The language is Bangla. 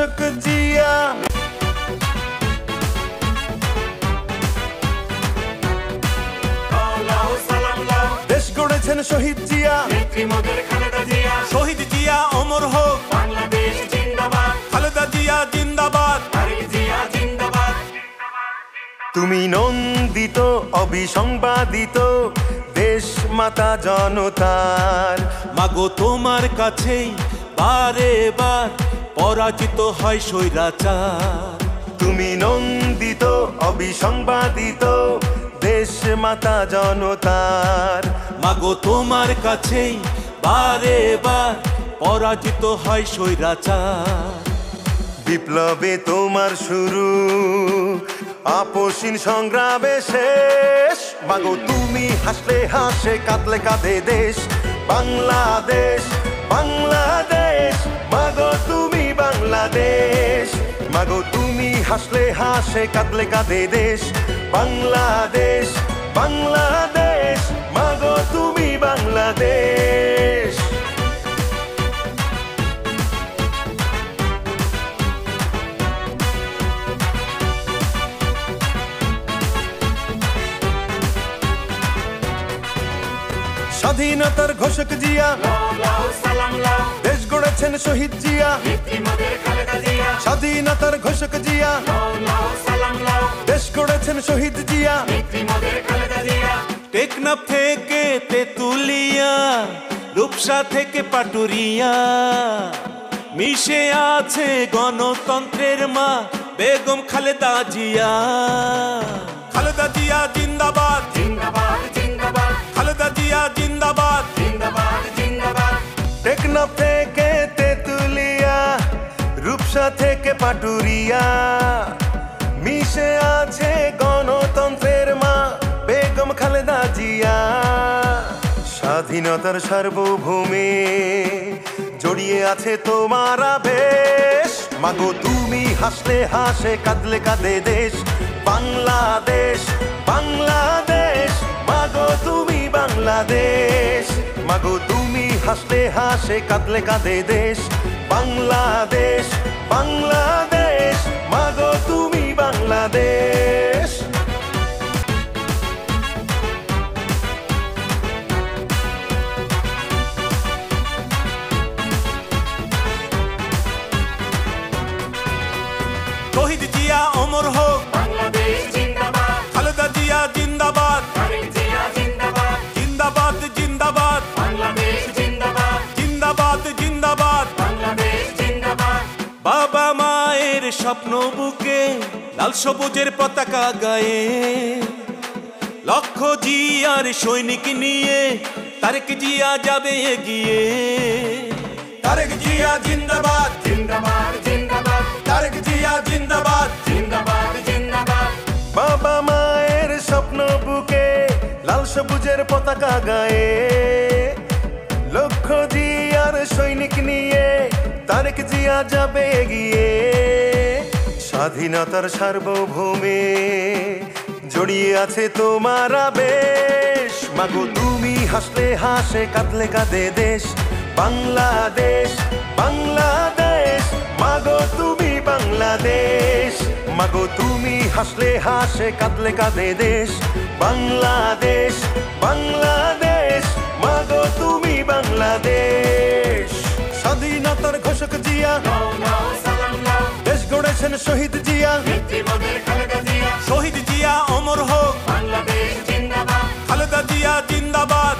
ঘোষক জিয়া, দেশ গড়েছেন শহীদ জিয়া, শহীদ জিয়া অমর হোক, বাংলাদেশ জিন্দাবাদ, খালেদা জিয়া জিন্দাবাদ। জিয়া জিন্দাবাদ। তুমি নন্দিত অবিসংবাদিত দেশ মাতা জনতার। মাগো তোমার কাছেই বারে বার পরাজিত হয় স্বৈরাচার। তুমি নন্দিত অবিসংবাদিত দেশ মাতা জনতার। মাগো তোমার কাছেই বারে বার পরাজিত হয় স্বৈরাচার। বিপ্লবে তোমার শুরু, আপসীন সংগ্রামে শেষ। মাগো তুমি হাসলে হাসে, কাঁদলে কাঁদে দেশ বাংলাদেশ, বাংলাদেশ। মাগো তুমি বাংলাদেশ, মাগো তুমি হাসলে হাসে, কাঁদলে কাঁদে দেশ বাংলাদেশ, বাংলাদেশ। মাগো তুমি বাংলাদেশ। স্বাধীনতার ঘোষক জিয়া, দেশ গড়েছেন শহীদ জিয়া। স্বাধীনতার ঘোষক জিয়া, দেশ গড়েছেন শহীদ জিয়া। টেকনাফ থেকে তেতুলিয়া, রূপসা থেকে পাটুরিয়া, মিশে আছে গণতন্ত্রের মা বেগম খালেদা জিয়া। খালেদা জিয়া জিন্দাবাদ, জিন্দাবাদ জিন্দাবাদ, খালেদা জিয়া জিন্দাবাদ। জিন্দাবাদ জিন্দাবাদ। টেকনাফ থেকে তেতুলিয়া, রূপসা থেকে পাটুরিয়া, মিশে আছে গণতন্ত্রের মা বেগম খালেদা জিয়া। স্বাধীনতার সার্বভৌমে জড়িয়ে আছে তোমার আবেশ। মাগো তুমি হাসলে হাসে, কাঁদলে কাঁদে দেশ বাংলাদেশ, বাংলাদেশ। মাগো তুমি বাংলাদেশ, মাগো তুমি হাসলে হাসে, কাঁদলে কাঁদে দেশ বাংলাদেশ, বাংলাদেশ। মাগো তুমি বাংলাদেশ। শহীদ জিয়া অমর হোক, বাংলাদেশ জিন্দাবাদ, খালেদা জিয়া জিন্দাবাদ। জিয়া জিন্দাবাদ, জিন্দাবাদ জিন্দাবাদ, বাংলাদেশ জিন্দাবাদ, জিন্দাবাদ জিন্দাবাদ। বাংলাদেশ জিন্দাবাদ। বাবা মায়ের স্বপ্ন বুকে লাল সবুজের পতাকা গায়ে, লক্ষ জিয়ার সৈনিক নিয়ে তারেক জিয়া যাবে এগিয়ে। তারেক জিয়া জিন্দাবাদ, জিন্দাবাদ জিন্দাবাদ, তারেক জিয়া জিন্দাবাদ। জিন্দাবাদ জিন্দাবাদ। বাবা মায়ের স্বপ্ন বুকে লাল সবুজের পতাকা গায়ে, লক্ষ জিয়ার সৈনিক নিয়ে তারেক জিয়া যাবে এগিয়ে। স্বাধীনতার সার্বভৌমে জড়িয়ে আছে তোমার আবেশ। মাগো তুমি হাসলে হাসে, কাঁদলে কাঁদে দেশ বাংলাদেশ, বাংলাদেশ। মাগো তুমি বাংলাদেশ, মাগো তুমি হাসলে হাসে, কাঁদলে কাঁদে দেশ বাংলাদেশ, বাংলাদেশ। মাগো তুমি বাংলাদেশ। স্বাধীনতার ঘোষক জিয়া, দেশ গড়েছেন শহীদ জিয়া। শহীদ জিয়া অমর হোক, বাংলাদেশ জিন্দাবাদ, খালেদা জিয়া জিন্দাবাদ।